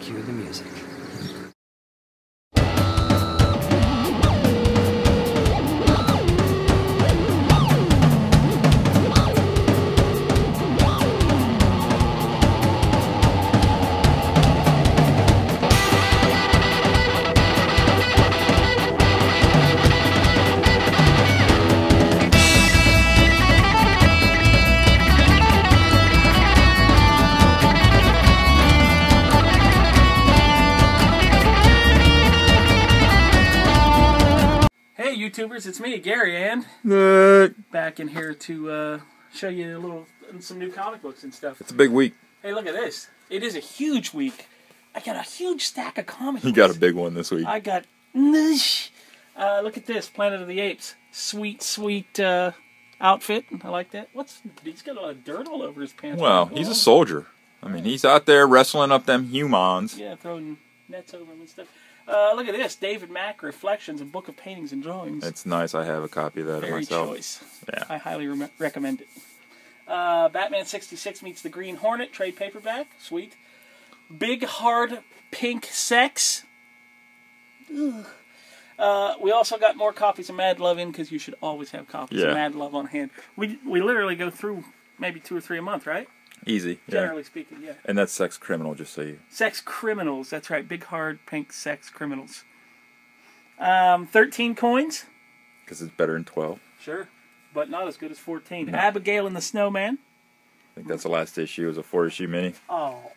Cue the music. YouTubers, it's me, Gary, and back in here to show you some new comic books and stuff. It's a big week. Hey, look at this. It is a huge week. I got a huge stack of comic books. You got a big one this week. I got... look at this, Planet of the Apes. Sweet, sweet outfit. I like that. He's got a lot of dirt all over his pants. Well, he's a soldier. I mean, he's out there wrestling up them humans. Yeah, throwing nets over him and stuff. Look at this, David Mack Reflections, a book of paintings and drawings. It's nice. I have a copy of that myself. Very choice. Yeah. I highly recommend it. Batman 66 meets the Green Hornet, trade paperback. Sweet. Big Hard Pink Sex. Ugh. We also got more copies of Mad Love in, because you should always have copies of Mad Love on hand. We literally go through maybe 2 or 3 a month, right? Easy. Generally speaking, yeah. And that's Sex Criminal, just so you... Sex Criminals, that's right. Big, hard, pink Sex Criminals. 13 coins. Because it's better than 12. Sure, but not as good as 14. No. Abigail and the Snowman. I think that's the last issue. It was a 4-issue mini. Oh.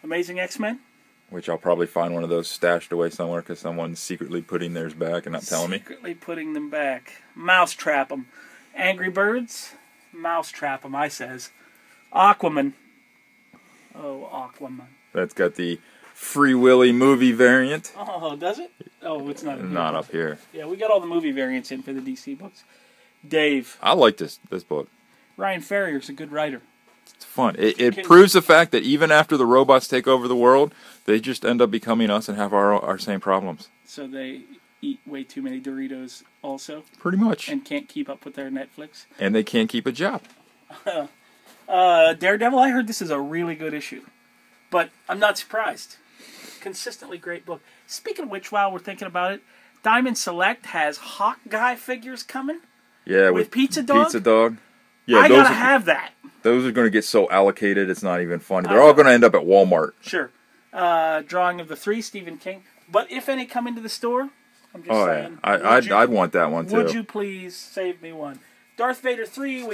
Amazing X-Men. Which I'll probably find one of those stashed away somewhere because someone's secretly putting theirs back and not telling me. Secretly putting them back. Mousetrap 'em. Angry Birds. Mousetrap 'em, I says. Aquaman. Oh, Aquaman. That's got the Free Willy movie variant. Oh, does it? Oh, it's not in here. Not up here. Yeah, we got all the movie variants in for the DC books. Dave. I like this book. Ryan Ferrier's a good writer. It's fun. It proves the fact that even after the robots take over the world, they just end up becoming us and have our same problems. So they eat way too many Doritos also? Pretty much. And can't keep up with their Netflix? And they can't keep a job. Daredevil, I heard this is a really good issue. But I'm not surprised. Consistently great book. Speaking of which, while we're thinking about it, Diamond Select has Hawkeye figures coming. Yeah, with Pizza Dog. Pizza Dog. Yeah, I gotta have that. Those are going to get so allocated, it's not even funny. They're all going to end up at Walmart. Sure. Drawing of the 3, Stephen King. But if any come into the store, I'm just saying. Yeah. I'd want that one, too. Would you please save me one? Darth Vader 3,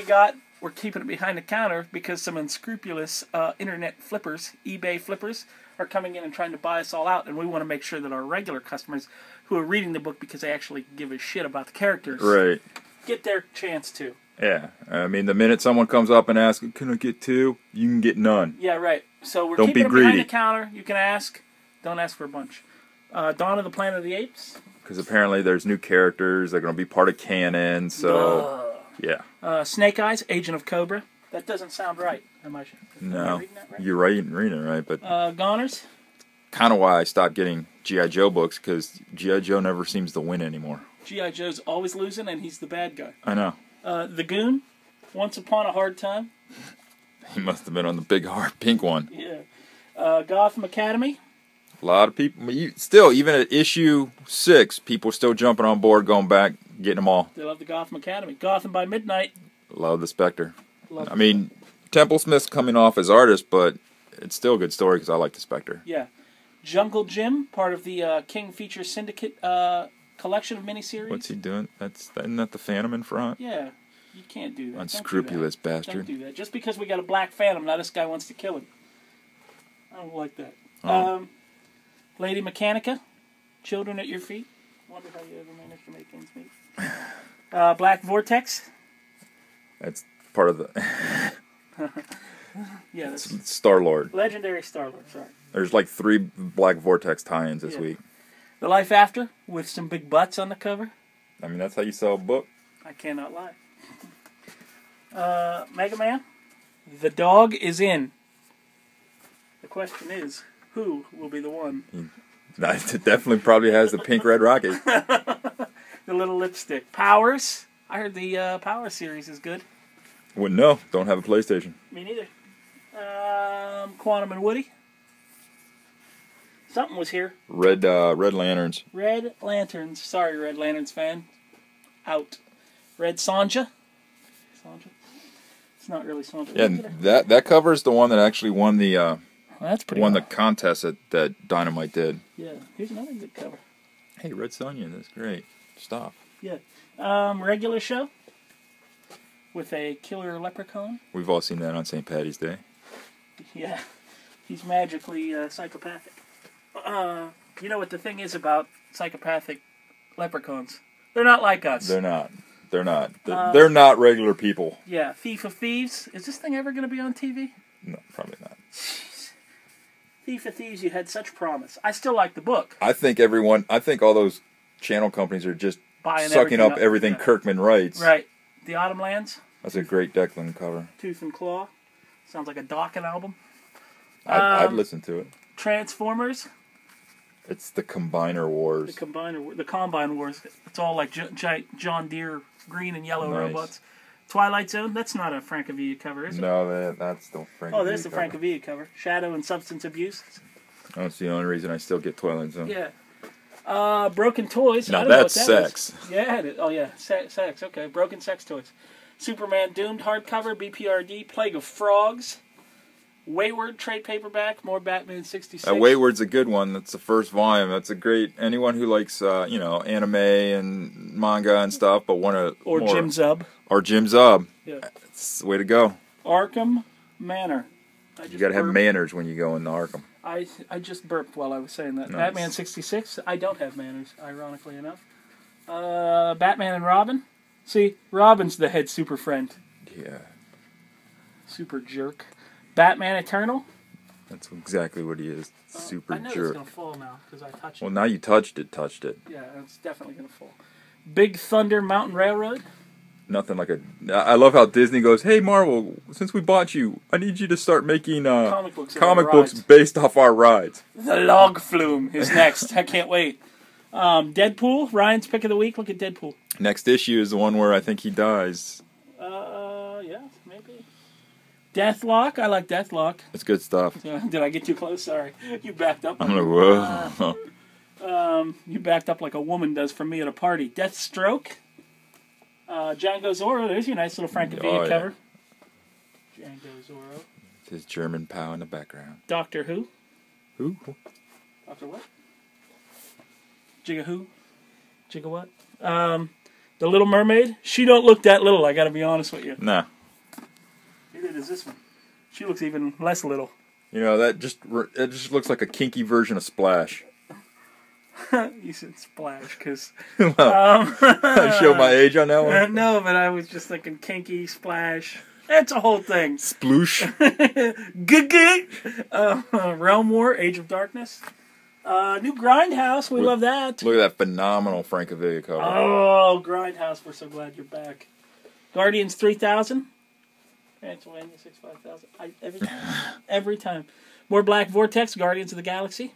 we're keeping it behind the counter because some unscrupulous internet flippers, eBay flippers, are coming in and trying to buy us all out, and we want to make sure that our regular customers who are reading the book because they actually give a shit about the characters get their chance too. Yeah. I mean, the minute someone comes up and asks, can I get 2? You can get none. Yeah, right. So we're keeping it behind the counter. You can ask. Don't ask for a bunch. Dawn of the Planet of the Apes. Because apparently there's new characters. They're going to be part of canon, so... Yeah. Snake Eyes, Agent of Cobra. That doesn't sound right. Am I reading that right? You're reading it right, but... Goners? Kind of why I stopped getting G.I. Joe books, because G.I. Joe never seems to win anymore. G.I. Joe's always losing, and he's the bad guy. I know. The Goon, Once Upon a Hard Time. He must have been on the big, hard pink one. Yeah. Gotham Academy. A lot of people... Still, even at issue 6, people still jumping on board, going back, getting them all. They love the Gotham Academy. Gotham by Midnight. Love the Spectre. I mean, Temple Smith's coming off as artist, but it's still a good story because I like the Spectre. Yeah. Jungle Jim, part of the King Feature Syndicate collection of miniseries. What's he doing? Isn't that the Phantom in front? Yeah. You can't do that. Unscrupulous bastard. Don't do that. Just because we got a black Phantom, now this guy wants to kill him. I don't like that. Oh. Lady Mechanica, Children at Your Feet. Wonder how you ever managed to make ends meet. Black Vortex. That's part of the... Yeah, that's... Star-Lord. Legendary Star-Lord, sorry. There's like 3 Black Vortex tie-ins this week. The Life After, with some big butts on the cover. I mean, that's how you sell a book. I cannot lie. Mega Man, The Dog is In. The question is, who will be the one? It definitely probably has the pink red rocket. The little lipstick. Powers. I heard the Power series is good. Wouldn't know. Don't have a PlayStation. Me neither. Quantum and Woody. Something was here. Red Lanterns. Red Lanterns. Sorry, Red Lanterns fan. Out. Red Sonja. Sonja. It's not really Sonja. Yeah, that cover is the one that actually won the that's pretty the contest that Dynamite did. Yeah. Here's another good cover. Hey, Red Sonja, that's great stuff. Yeah. Regular show with a killer leprechaun. We've all seen that on St. Paddy's Day. Yeah. He's magically psychopathic. You know what the thing is about psychopathic leprechauns? They're not like us. They're not. They're not regular people. Yeah. Thief of Thieves. Is this thing ever going to be on TV? No, probably not. Jeez. Thief of Thieves, you had such promise. I still like the book. I think all those channel companies are just sucking up everything Kirkman writes. Right. The Autumn Lands. That's a great Declan cover. Tooth and Claw. Sounds like a Dawkins album. I'd listen to it. Transformers. It's the Combiner Wars. The Combine Wars. It's all like John Deere green and yellow Nice. robots. Twilight Zone. That's not a Francavilla cover, is it? No, that's the Francavilla. Oh, there's the Francavilla cover. Shadow and Substance Abuse. That's the only reason I still get Twilight Zone. Yeah. Broken Toys. Now I don't know that's what that sex. is. Yeah, it is. Oh yeah, sex. Okay, Broken Sex Toys. Superman Doomed hardcover. BPRD. Plague of Frogs. Wayward trade paperback, more Batman 66. Wayward's a good one. That's the first volume. That's a great. Anyone who likes anime and manga and stuff, but or Jim Zub. Or Jim Zub. Yeah, it's the way to go. Arkham Manor. You got to have manners when you go into Arkham. I just burped while I was saying that. Nice. Batman 66. I don't have manners, ironically enough. Batman and Robin. See, Robin's the head super friend. Yeah. Super jerk. Batman Eternal. That's exactly what he is. Super I know jerk. it's going to fall now because I touched it. Well, now you touched it. Yeah, it's definitely going to fall. Big Thunder Mountain Railroad. Nothing like a... I love how Disney goes, hey, Marvel, since we bought you, I need you to start making comic books based off our rides. The Log Flume is next. I can't wait. Deadpool, Ryan's pick of the week. Look at Deadpool. Next issue is the one where I think he dies. Yeah, maybe. Deathlock. I like Deathlock. It's good stuff. Did I get too close? Sorry. You backed up. I'm like, whoa. You backed up like a woman does from me at a party. Deathstroke. Django Zorro. There's your nice little Francavilla cover. Django Zorro. His German pow in the background. Doctor Who. Who? Doctor what? Jigga Who? Jigga what? The Little Mermaid. She don't look that little, I gotta be honest with you. Nah. Neither does this one. She looks even less little. You know, it just looks like a kinky version of Splash. You said Splash, because... I show my age on that one? No, but I was just thinking kinky, Splash. That's a whole thing. Sploosh. Realm War, Age of Darkness. New Grindhouse, we love that. Look at that phenomenal Francavilla cover. Oh, Grindhouse, we're so glad you're back. Guardians 3000. Pennsylvania 65000. Every time. More Black Vortex, Guardians of the Galaxy.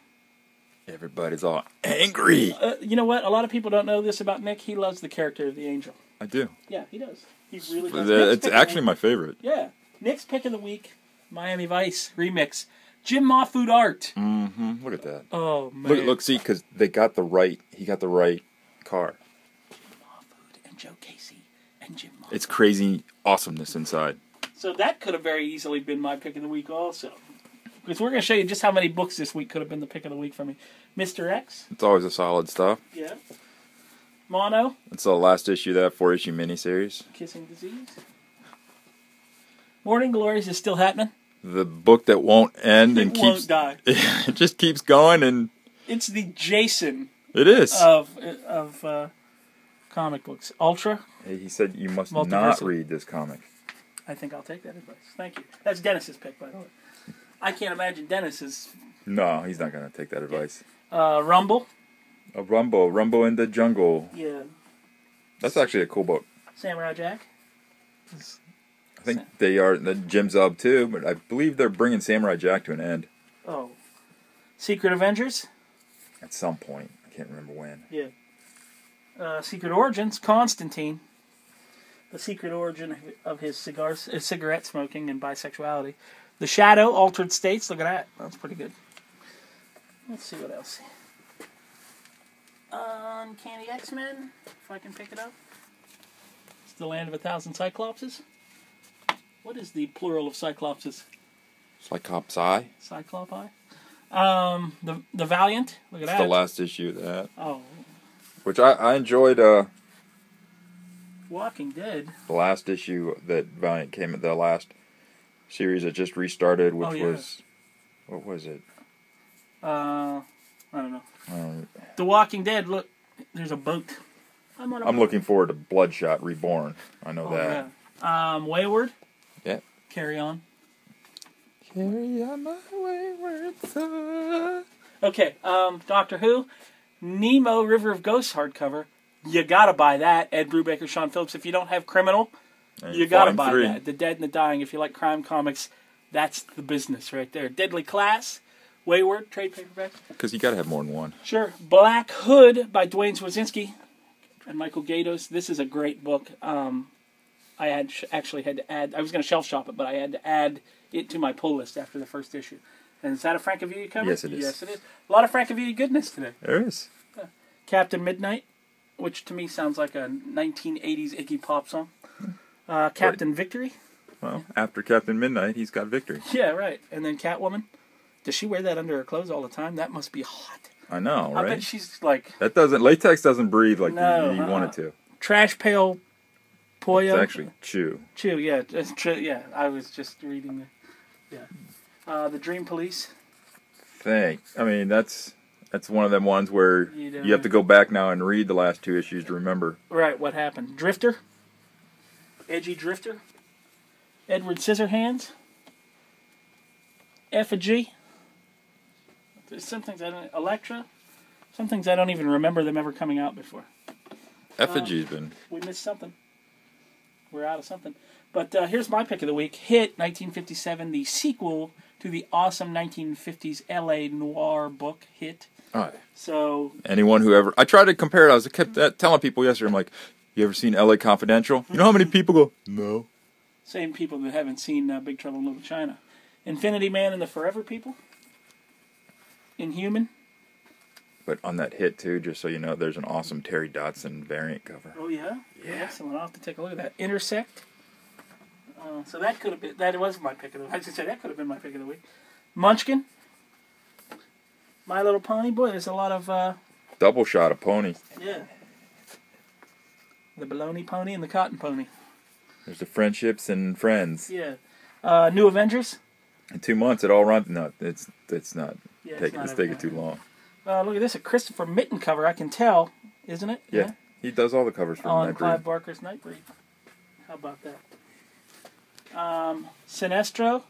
Everybody's all angry. You know what? A lot of people don't know this about Nick. He loves the character of the Angel. I do. Yeah, he does. He really does. It's actually my favorite. Yeah. Nick's pick of the week, Miami Vice remix. Jim Mahfood art. Mm-hmm. Look at that. Oh, man. Look, see, because he got the right car. Jim Mahfood and Joe Casey and Jim Mahfood. It's crazy awesomeness inside. So that could have very easily been my pick of the week also. Because we're going to show you just how many books this week could have been the pick of the week for me. Mr. X. It's always a solid stuff. Yeah. Mono. It's the last issue of that 4-issue miniseries. Kissing Disease. Morning Glories is still happening. The book that won't end and won't die. It just keeps going, and it's the Jason. It is of comic books. Ultra. Hey, he said you must not read this comic. I think I'll take that advice. Thank you. That's Dennis's pick, by the way. I can't imagine Dennis is... No, he's not going to take that advice. Rumble. Rumble in the Jungle. Yeah. That's actually a cool book. Samurai Jack. I think they are the Jim Zub too, but I believe they're bringing Samurai Jack to an end. Oh. Secret Avengers. At some point. I can't remember when. Yeah. Secret Origins, Constantine. The secret origin of his cigarette smoking and bisexuality. The Shadow, Altered States. Look at that. That's pretty good. Let's see what else. Uncanny X-Men, if I can pick it up. It's the land of 1,000 Cyclopses. What is the plural of Cyclopses? Cyclops-Eye? Cyclopi. The Valiant. Look at that. It's the last issue of that. Oh. Which I enjoyed. Walking Dead. The last issue that Valiant came, the last series that just restarted, which was, what was it? I don't know. The Walking Dead. Look, there's a boat. I'm looking forward to Bloodshot Reborn. I know that. Yeah. Wayward. Yeah. Carry On. Carry on my wayward son. Okay. Doctor Who. Nemo River of Ghosts hardcover. You gotta buy that. Ed Brubaker, Sean Phillips. If you don't have Criminal, you gotta buy that. The Dead and the Dying. If you like crime comics, that's the business right there. Deadly Class. Wayward, trade paperback. Because you gotta have more than one. Sure. Black Hood by Dwayne Swazinski and Michael Gaydos. This is a great book. I had actually had to add. I was going to shelf shop it, but I had to add it to my pull list after the first issue. And is that a Francavilla cover? Yes, it is. Yes, it is. A lot of Francavilla goodness today. There is. Captain Midnight, which to me sounds like a 1980s Iggy Pop song. Captain Victory. Well, after Captain Midnight, he's got Victory. Yeah, right. And then Catwoman. Does she wear that under her clothes all the time? That must be hot. I know, right? I bet she's like... Latex doesn't breathe like you want it to. Trash Pail Pollo. It's actually Chew. Chew, yeah. Yeah, I was just reading the... Yeah. The Dream Police. I mean, that's one of them ones where you have to go back now and read the last two issues to remember. Right, what happened. Drifter. Edgy Drifter. Edward Scissorhands. Effigy. There's some things I don't... Electra. Some things I don't even remember them ever coming out before. Effigy's been... We missed something. We're out of something. But here's my pick of the week. Hit, 1957, the sequel to the awesome 1950s L.A. noir book, Hit. All right. So... Anyone who ever... I tried to compare it. I kept telling people yesterday, I'm like, you ever seen L.A. Confidential? You know how many people go, no? Same people that haven't seen Big Trouble in Little China. Infinity Man and the Forever People. Inhuman. But on that Hit, too, just so you know, there's an awesome Terry Dodson variant cover. Oh, yeah? Yeah. Excellent. I'll have to take a look at that. Intersect. So that could have been... That was my pick of the week. I should say that could have been my pick of the week. Munchkin. My Little Pony. Boy, there's a lot of... Double shot of pony. Yeah. The Baloney Pony and the Cotton Pony. There's the Friendships and Friends. Yeah. New Avengers. In 2 months, it all runs... No, it's not... Yeah, it's taking too long. Look at this, a Christopher Mitten cover, I can tell, isn't it? Yeah. He does all the covers for on Nightbreed. Clive Barker's Nightbreed. How about that? Sinestro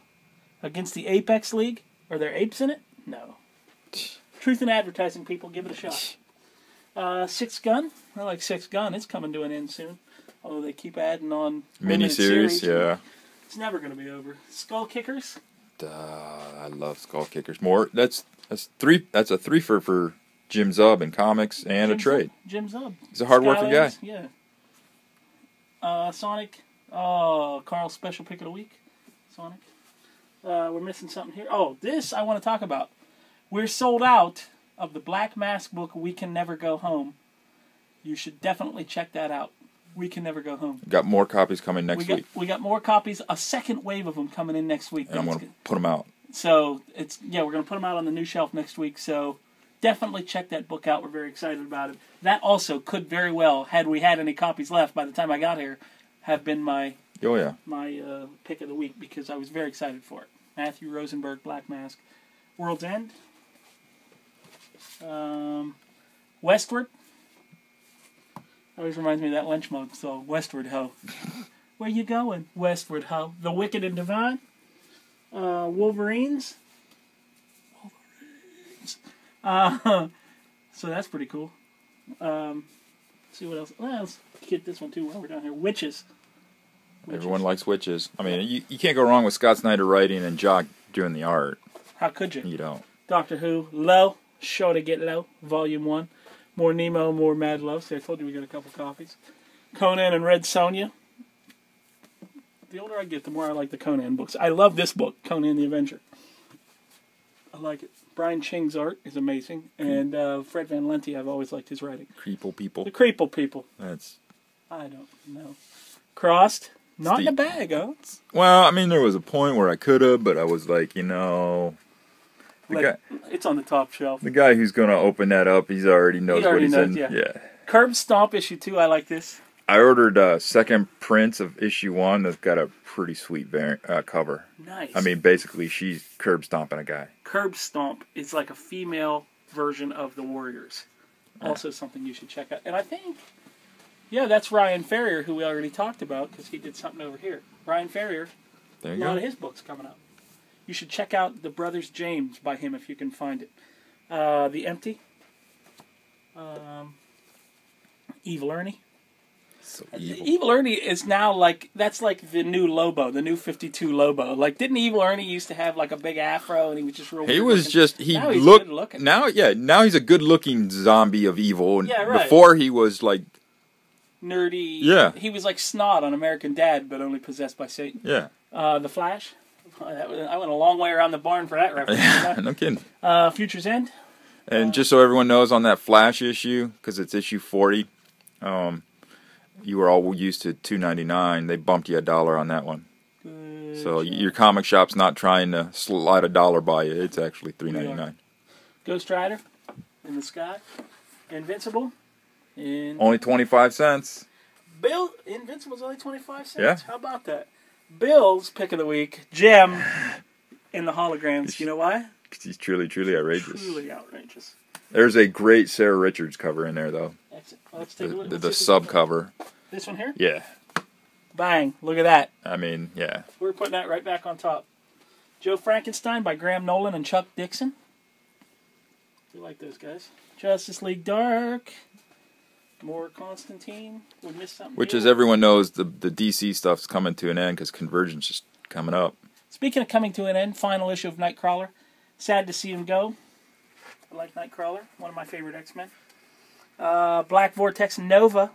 against the Apex League. Are there apes in it? No. Truth in Advertising, people, give it a shot. Six Gun. I like Six Gun. It's coming to an end soon. Although they keep adding on miniseries, yeah. It's never going to be over. Skull Kickers. I love Skull Kickers. More. That's a threefer for Jim Zub in comics and a trade. Jim Zub. He's a hard-working guy. Yeah. Sonic. Carl's special pick of the week. Sonic. We're missing something here. Oh, this I want to talk about. We're sold out of the Black Mask book, We Can Never Go Home. You should definitely check that out. We Can Never Go Home. Got more copies coming next week. We got more copies. A second wave of them coming in next week. And I'm going to put them out. So, we're going to put them out on the new shelf next week. So, definitely check that book out. We're very excited about it. That also could very well, had we had any copies left by the time I got here, have been my pick of the week because I was very excited for it. Matthew Rosenberg, Black Mask. World's End. Westward. Always reminds me of that lunch mug. So, Westward Ho. Where you going? Westward Ho. The Wicked and Divine. Wolverines. So that's pretty cool. See what else. Well, let's get this one too while we're down here. Witches. Everyone likes Witches. I mean, you can't go wrong with Scott Snyder writing and Jock doing the art. How could you? You don't. Doctor Who. Low. Sure to Get Low. Volume 1. More Nemo, more Mad Love. See, I told you we got a couple copies. Conan and Red Sonja. The older I get, the more I like the Conan books. I love this book, Conan the Avenger. I like it. Brian Ching's art is amazing, and Fred Van Lente, I've always liked his writing. Creeple people. The Creeple people. That's. I don't know. Crossed. Not in the bag, huh? Well, I mean, there was a point where I could have, but I was like, you know... It's on the top shelf. The guy who's going to open that up, he already knows what he's in. Yeah. Curb Stomp issue 2, I like this. I ordered second prints of issue 1 that's got a pretty sweet cover. Nice. I mean, basically, she's curb stomping a guy. Curb Stomp is like a female version of the Warriors. Also something you should check out. And I think, yeah, that's Ryan Ferrier, who we already talked about, because he did something over here. Ryan Ferrier, there you a lot of his books coming up. You should check out The Brothers James by him if you can find it. The Empty. Evil Ernie. So evil. Evil Ernie is now that's like the new Lobo, the new 52 Lobo. Like, didn't Evil Ernie used to have like a big afro and he was just real He was looking? just, now he's good looking. Now he's a good looking zombie of evil. And yeah, right. Before he was like... nerdy. Yeah. He was like Snot on American Dad, but only possessed by Satan. Yeah. The Flash. I went a long way around the barn for that reference. Yeah, no kidding. Future's End. And just so everyone knows, on that Flash issue, because it's issue 40, you were all used to $2.99. They bumped you $1 on that one. Good so job. your comic shop's not trying to slide $1 by you. It's actually $3.99. Ghost Rider in the Sky. Invincible. Only 25 cents. Bill, Invincible's only 25 cents. Yeah. How about that? Bill's pick of the week, Gem in the holograms. You know why? He's truly, truly outrageous. Truly outrageous. There's a great Sarah Richards cover in there, though. Let's take a look. The sub cover. This one here? Yeah. Bang. Look at that. I mean, yeah. We're putting that right back on top. Joe Frankenstein by Graham Nolan and Chuck Dixon. We like those guys. Justice League Dark. More Constantine. We missed something. Which, here. as everyone knows, the DC stuff's coming to an end because Convergence is coming up. Speaking of coming to an end, final issue of Nightcrawler. Sad to see him go. I like Nightcrawler. One of my favorite X-Men. Black Vortex Nova.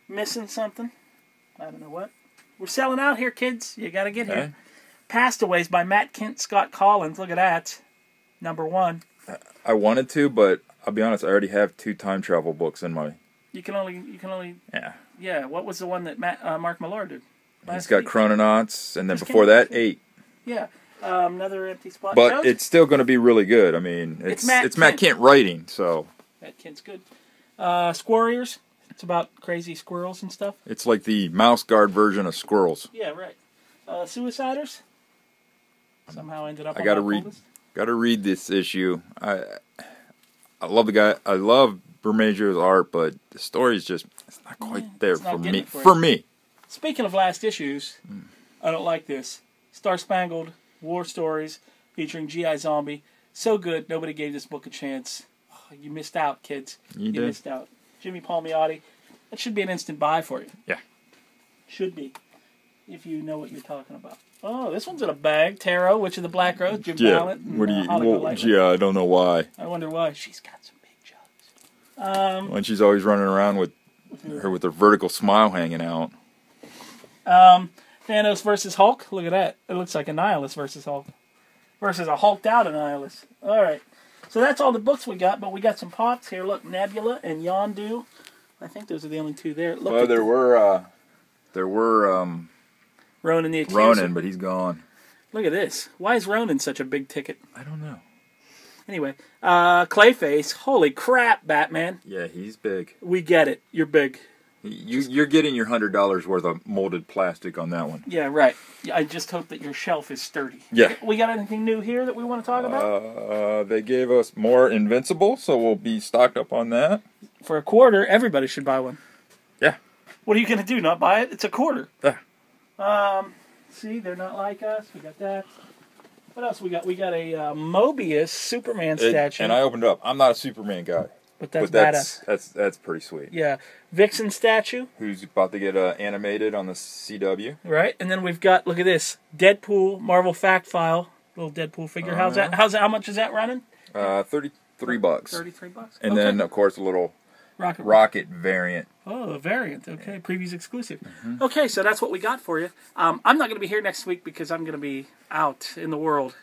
Missing something. I don't know what. We're selling out here, kids. You got to get here. Castaways by Matt Kent, Scott Collins. Look at that. Number 1. I wanted to, but I'll be honest, I already have 2 time travel books in my... You can only... Yeah. Yeah, what was the one that Mark Millar did? He's got Chrononauts, and then before that, 8. Yeah. Another empty spot. But it's still going to be really good. I mean, it's Matt Kent writing, so... Matt Kent's good. Squarriors. It's about crazy squirrels and stuff. It's like the Mouse Guard version of Squirrels. Yeah, right. Suiciders. Somehow ended up on Got to read this issue. I love the guy. I love Bermejo's art, but the story's just it's not quite there for me. For me. Speaking of last issues, I don't like this. Star Spangled War Stories featuring G.I. Zombie. So good, nobody gave this book a chance. Oh, you missed out, kids. You missed out. Jimmy Palmiotti. That should be an instant buy for you. Yeah. Should be. If you know what you're talking about. Oh, this one's in a bag. Tarot, Witch of the Black Rose, Jim Ballant. What do you... I don't know why. I wonder why. She's got some big jugs. When she's always running around with her vertical smile hanging out. Thanos versus Hulk. Look at that. It looks like Annihilus versus Hulk. Versus a hulked out Annihilus. All right. So that's all the books we got, but we got some pops here. Look, Nebula and Yondu. I think those are the only 2 there. Look, well, there were Ronan the Accuser. Ronan, but he's gone. Look at this. Why is Ronan such a big ticket? I don't know. Anyway, Clayface. Holy crap, Batman. Yeah, he's big. We get it. You're big. You're getting your $100 worth of molded plastic on that one. Yeah, right. I just hope that your shelf is sturdy. Yeah. We got anything new here that we want to talk about? They gave us more Invincible, so we'll be stocked up on that. For $0.25, everybody should buy one. Yeah. What are you going to do, not buy it? It's $0.25. Yeah. See, they're not like us. We got that. What else we got? We got a Mobius Superman statue. And I opened it up. I'm not a Superman guy. But that's badass. That's pretty sweet. Yeah. Vixen statue. Who's about to get animated on the CW. Right. And then we've got, look at this, Deadpool Marvel Fact File. Little Deadpool figure. How much is that running? $33. $33. And then, of course, a little Rocket variant. Oh, a variant. Okay. Previews exclusive. Mm-hmm. Okay, so that's what we got for you. I'm not going to be here next week because I'm going to be out in the world.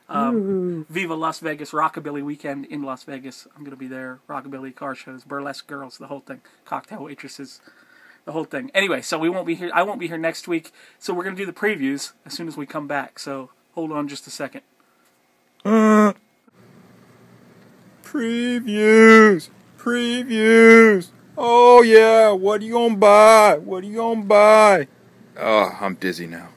Viva Las Vegas, Rockabilly Weekend in Las Vegas. I'm going to be there. Rockabilly, car shows, burlesque girls, the whole thing. Cocktail waitresses, the whole thing. Anyway, so we won't be here. I won't be here next week. So we're going to do the previews as soon as we come back. So hold on just a second. Previews. Oh yeah, what are you gonna buy? Oh, I'm dizzy now.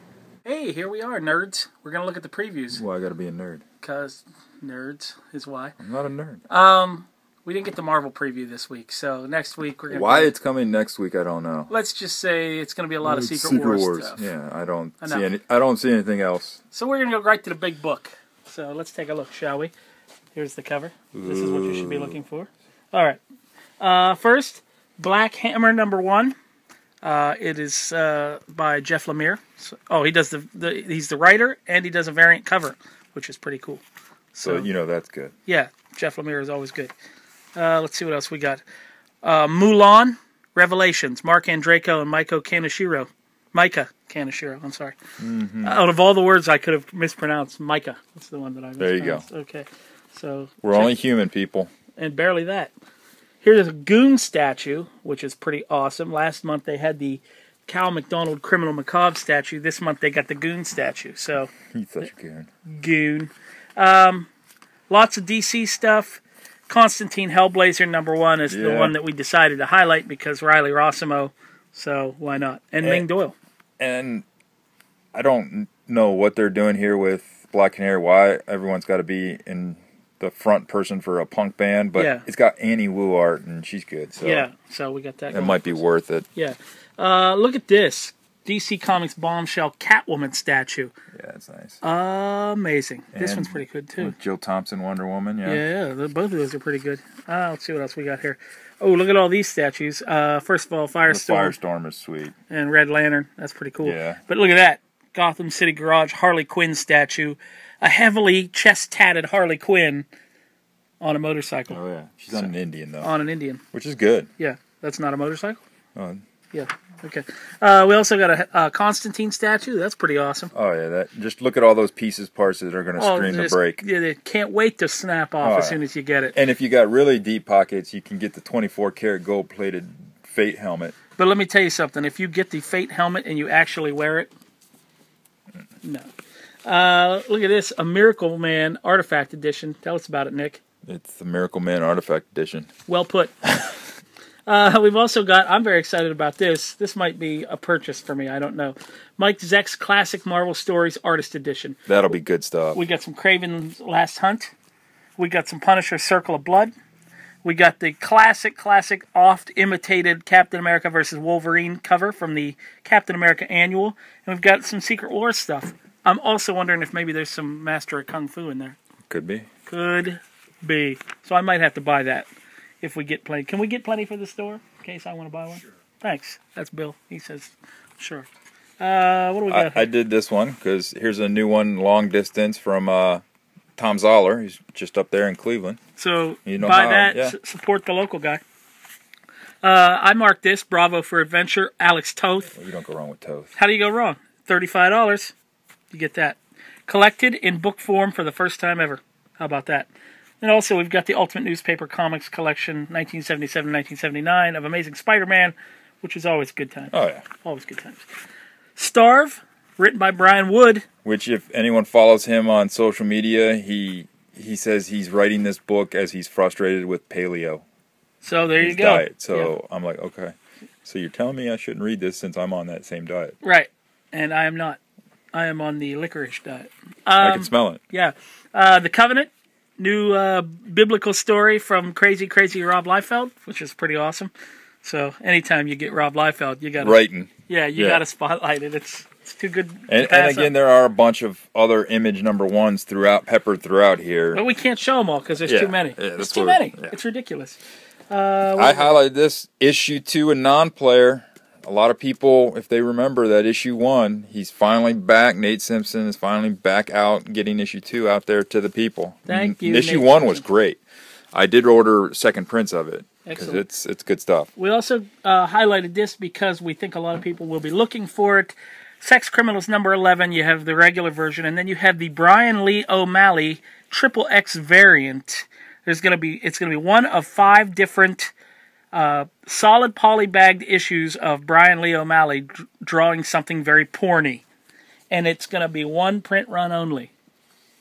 Hey, here we are, nerds. We're going to look at the previews. Why I gotta be a nerd? Because nerds is why. I'm not a nerd. We didn't get the Marvel preview this week, so next week we're going to... Why it's coming next week, I don't know. Let's just say it's going to be a lot of Secret Wars stuff. Yeah, I don't see anything else. So we're going to go right to the big book. So let's take a look, shall we? Here's the cover. This is what you should be looking for. All right. First, Black Hammer #1. It is by Jeff Lemire. So, he does he's the writer, and he does a variant cover, which is pretty cool. So that's good. Yeah, Jeff Lemire is always good. Let's see what else we got. Mulan, Revelations, Mark Andreyko and Micah Kaneshiro, I'm sorry. Mm-hmm. Out of all the words I could have mispronounced, Micah. That's the one that I mispronounced. There you go. Okay. So we're only human, people. And barely that. Here's a Goon statue, which is pretty awesome. Last month they had the Cal McDonald Criminal Macabre statue. This month they got the Goon statue. So he's such a goon. Goon. Lots of DC stuff. Constantine Hellblazer #1 is the one that we decided to highlight because Riley Rossimo. So why not? And Ming Doyle. And I don't know what they're doing here with Black Canary. Why everyone's got to be in the front person for a punk band, but it's got Annie Wu art, and she's good. So so we got that. It might be worth it. Yeah. Look at this. DC Comics bombshell Catwoman statue. Yeah, it's nice. Amazing. And this one's pretty good, too. Jill Thompson, Wonder Woman, Yeah, both of those are pretty good. Let's see what else we got here. Oh, look at all these statues. First of all, Firestorm. The Firestorm is sweet. And Red Lantern. That's pretty cool. Yeah. But look at that. Gotham City Garage Harley Quinn statue. A heavily chest-tatted Harley Quinn on a motorcycle. Oh, yeah. She's on an Indian, though. On an Indian. Which is good. Yeah. That's not a motorcycle? Yeah. Okay. We also got a Constantine statue. That's pretty awesome. Oh, yeah. Just look at all those parts that are going to scream the break. Yeah, they can't wait to snap off as soon as you get it. And if you got really deep pockets, you can get the 24-karat gold-plated Fate helmet. But let me tell you something. If you get the Fate helmet and you actually wear it, no. Look at this. A Miracle Man Artifact Edition. Tell us about it, Nick. It's the Miracle Man Artifact Edition. Well put. We've also got, I'm very excited about this. This might be a purchase for me. I don't know. Mike Zeck's Classic Marvel Stories Artist Edition. That'll be good stuff. We got some Kraven's Last Hunt. We got some Punisher Circle of Blood. We got the classic, oft-imitated Captain America vs. Wolverine cover from the Captain America Annual. And we've got some Secret Wars stuff. I'm also wondering if maybe there's some Master of Kung Fu in there. Could be. Could be. So I might have to buy that. If we get plenty. Can we get plenty for the store? In case I want to buy one? Sure. Thanks. That's Bill. He says, sure. What do we got? I did this one because here's a new one, long distance from Tom Zoller. He's just up there in Cleveland. So buy that. Support the local guy. I marked this. Bravo for Adventure. Alex Toth. Well, you don't go wrong with Toth. How do you go wrong? $35. You get that. Collected in book form for the first time ever. How about that? And also, we've got the Ultimate Newspaper Comics Collection, 1977-1979, of Amazing Spider-Man, which is always a good time. Oh, yeah. Always good times. Starve, written by Brian Wood. Which, if anyone follows him on social media, he says he's writing this book as he's frustrated with paleo. So there you go. Diet. So I'm like, okay. So you're telling me I shouldn't read this since I'm on that same diet. Right. And I am not. I am on the licorice diet. I can smell it. Yeah. The Covenant. New biblical story from crazy Rob Liefeld, which is pretty awesome. So anytime you get Rob Liefeld, you got to writing. Yeah, you got to spotlight it. It's too good. And again, there are a bunch of other Image #1s peppered throughout here. But we can't show them all because there's too many. Yeah, there's too many. Yeah. It's ridiculous. I highlighted this issue 2, a non-player. A lot of people, if they remember that issue 1, he's finally back. Nate Simpson is finally back out, getting issue 2 out there to the people. Thank you. Issue 1 was great. I did order second prints of it because it's good stuff. We also highlighted this because we think a lot of people will be looking for it. Sex Criminals number 11, you have the regular version, and then you have the Brian Lee O'Malley Triple X variant. It's going to be one of 5 different solid polybagged issues of Brian Lee O'Malley drawing something very porny. And it's going to be 1 print run only.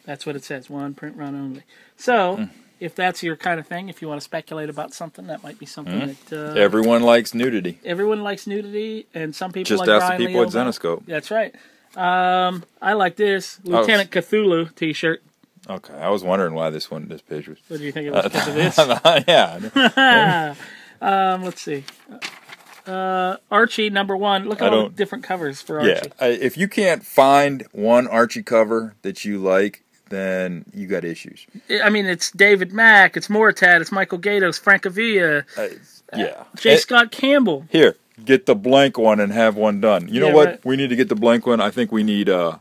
That's what it says, 1 print run only. So, if that's your kind of thing, if you want to speculate about something, that might be something that... everyone likes nudity. Everyone likes nudity, and some people just like ask Brian the people Lee at O'Malley. Zenoscope. That's right. I like this Lieutenant Cthulhu t-shirt. Okay, I was wondering why this page was... What do you think it was because of this? Yeah. Let's see. Archie number 1. Look at all the different covers for Archie. Yeah, if you can't find one Archie cover that you like, then you got issues. I mean, it's David Mack, it's Moritat, it's Michael Gaydos, Frank Avilla, J. Scott Campbell. Here, get the blank one and have one done. You know what? Right. We need to get the blank one. I think we need a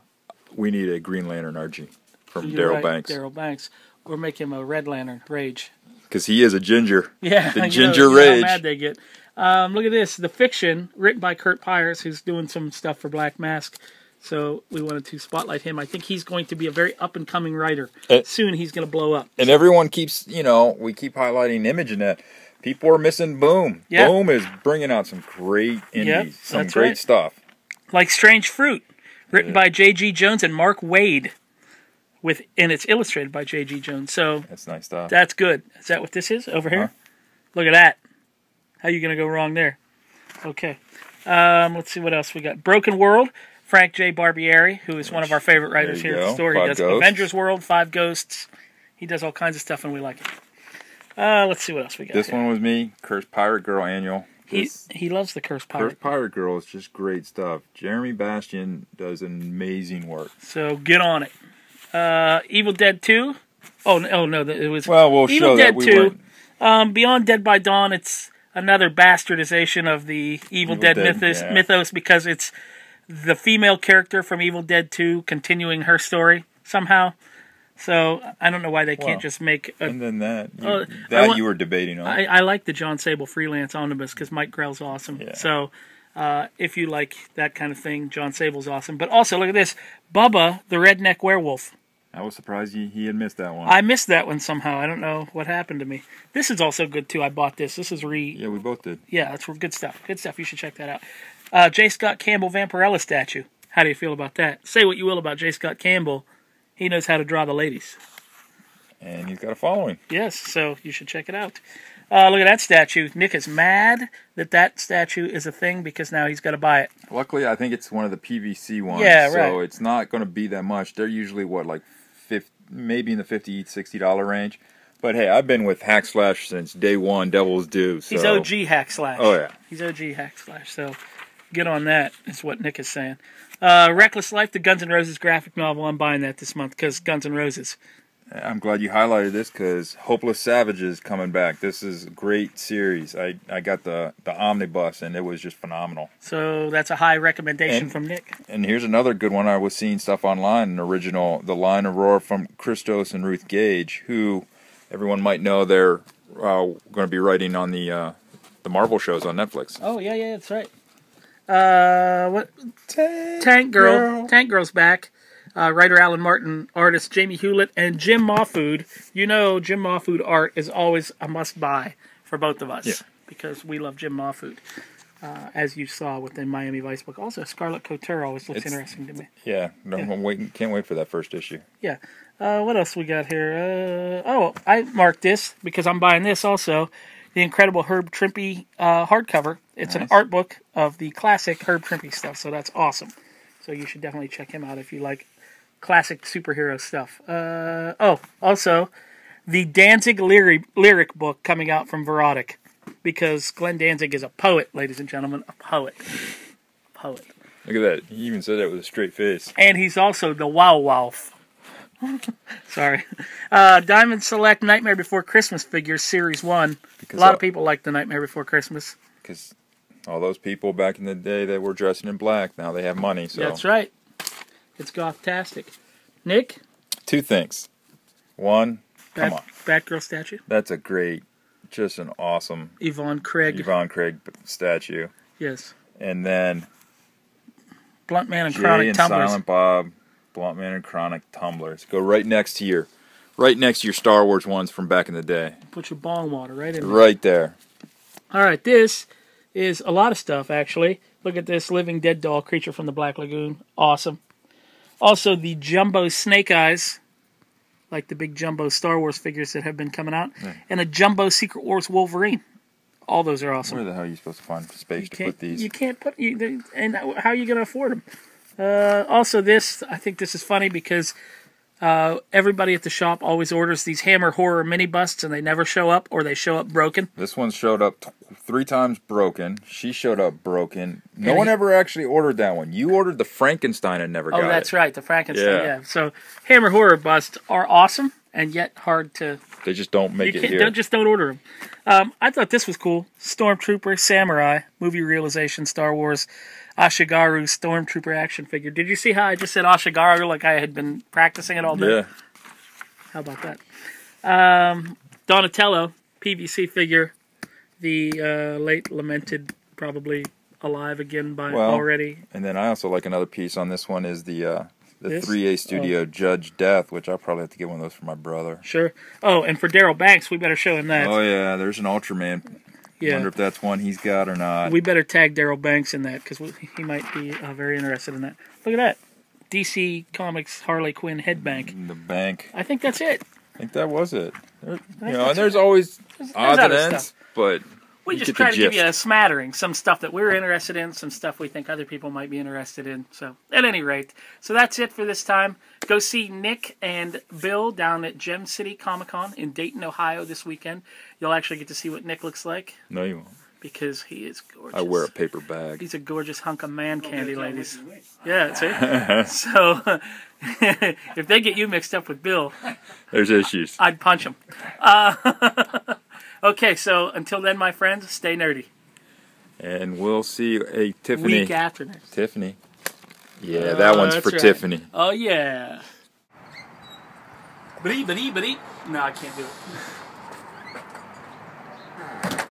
Green Lantern Archie from Daryl Banks. Daryl Banks. Or make him a Red Lantern Rage. Because he is a ginger. Yeah. The ginger Rage. How mad they get. Look at this. The Fiction, written by Kurt Pyers, who's doing some stuff for Black Mask. So we wanted to spotlight him. I think he's going to be a very up-and-coming writer. Soon he's going to blow up. And everyone keeps, we keep highlighting Image in that. People are missing Boom. Yep. Boom is bringing out some great indies, some great stuff. Like Strange Fruit, written by J.G. Jones and Mark Waid. And it's illustrated by J.G. Jones. So that's nice stuff. That's good. Is that what this is over here? Look at that. How are you going to go wrong there? Okay. Let's see what else we got. Broken World. Frank J. Barbieri, who is one of our favorite writers here at the store. He does Avengers World, 5 Ghosts. He does all kinds of stuff, and we like it. Let's see what else we got. This one was me, Cursed Pirate Girl Annual. He loves the Cursed Pirate. Cursed Pirate Girl is just great stuff. Jeremy Bastian does amazing work. So get on it. Evil Dead 2. Oh no, it was we'll Evil show Dead that we 2. Beyond Dead by Dawn. It's another bastardization of the Evil Dead mythos because it's the female character from Evil Dead 2 continuing her story somehow. So I don't know why they can't just make a... And then that you were debating on. I like the John Sable freelance omnibus because Mike Grell's awesome. Yeah. So if you like that kind of thing, John Sable's awesome. But also, look at this. Bubba, the Redneck Werewolf. I was surprised he had missed that one. I missed that one somehow. I don't know what happened to me. This is also good, too. I bought this. This is Yeah, we both did. Yeah, that's good stuff. Good stuff. You should check that out. J. Scott Campbell Vampirella statue. How do you feel about that? Say what you will about J. Scott Campbell. He knows how to draw the ladies. And he's got a following. Yes, so you should check it out. Look at that statue. Nick is mad that statue is a thing because now he's got to buy it. Luckily, I think it's one of the PVC ones. Yeah, right. So it's not going to be that much. They're usually, maybe in the $50, $60 range. But hey, I've been with Hack Slash since day one, Devil's Due. So. He's OG Hack Slash. Oh, yeah. He's OG Hack Slash, so get on that, is what Nick is saying. Reckless Life, the Guns N' Roses graphic novel. I'm buying that this month because Guns N' Roses. I'm glad you highlighted this because Hopeless Savages coming back. This is a great series. I got the omnibus, and it was just phenomenal. So that's a high recommendation from Nick. And here's another good one. I was seeing stuff online, an original, The Line Aurora from Christos and Ruth Gage, who everyone might know they're going to be writing on the Marvel shows on Netflix. Oh, yeah, that's right. What? Tank Girl. Tank Girl's back. Writer Alan Martin, artist Jamie Hewlett, and Jim Mahfood. You know, Jim Mahfood art is always a must-buy for both of us because we love Jim Mahfood, as you saw with the Miami Vice book. Also, Scarlet Couture always looks interesting to me. Yeah, can't wait for that first issue. Yeah. What else we got here? I marked this because I'm buying this also. The Incredible Herb Trimpe hardcover. It's an art book of the classic Herb Trimpe stuff, so that's awesome. So you should definitely check him out if you like classic superhero stuff. Also, the Danzig lyric book coming out from Verotic, because Glenn Danzig is a poet, ladies and gentlemen, a poet. Look at that. He even said that with a straight face. And he's also the Wow-Wolf. Sorry. Diamond Select Nightmare Before Christmas figures, Series 1. A lot of people like the Nightmare Before Christmas. Because all those people back in the day that were dressing in black, now they have money. So that's right. It's goth-tastic. Nick? 2 things. One, come on. Batgirl statue? That's a great, just an awesome... Yvonne Craig statue. Yes. And then Blunt Man and Jay Chronic and tumblers. Silent Bob, Blunt Man and Chronic tumblers. Go right next to your Star Wars ones from back in the day. Put your bong water right in there. Right there. All right, this is a lot of stuff, actually. Look at this Living Dead doll, Creature from the Black Lagoon. Awesome. Also, the Jumbo Snake Eyes, like the big Jumbo Star Wars figures that have been coming out. Yeah. And a Jumbo Secret Wars Wolverine. All those are awesome. Where the hell are you supposed to find space to put these? You can't put... and how are you going to afford them? Also, this, I think this is funny because everybody at the shop always orders these Hammer Horror mini busts and they never show up, or they show up broken. This one showed up 3 times broken. She showed up broken. No one ever actually ordered that one. You ordered the Frankenstein and never got it. Oh, that's right, the Frankenstein, yeah. So Hammer Horror busts are awesome and yet hard to... They just don't make it here. Don't order them. I thought this was cool. Stormtrooper Samurai, movie realization, Star Wars, Ashigaru Stormtrooper action figure. Did you see how I just said Ashigaru like I had been practicing it all day? Yeah. How about that? Donatello, PVC figure, the late lamented, probably alive again by already. And then I also like another piece on this one is the 3A Studio Judge Death, which I'll probably have to get one of those for my brother. Sure. Oh, and for Daryl Banks, we better show him that. Oh, yeah, there's an Ultraman. Yeah. I wonder if that's one he's got or not. We better tag Daryl Banks in that, because he might be very interested in that. Look at that. DC Comics Harley Quinn head bank. The bank. I think that's it. I think that was it. And there's always odds and ends, but... We just try to give you a smattering, some stuff that we're interested in, some stuff we think other people might be interested in. So, at any rate, so that's it for this time. Go see Nick and Bill down at Gem City Comic-Con in Dayton, Ohio this weekend. You'll actually get to see what Nick looks like. No, you won't. Because he is gorgeous. I wear a paper bag. He's a gorgeous hunk of man candy, ladies. Yeah, see? So, if they get you mixed up with Bill... There's issues. I'd punch him. Okay, so until then, my friends, stay nerdy. And we'll see a Tiffany. Week after next. Tiffany. Yeah, that one's for Tiffany. Oh, yeah. No, I can't do it.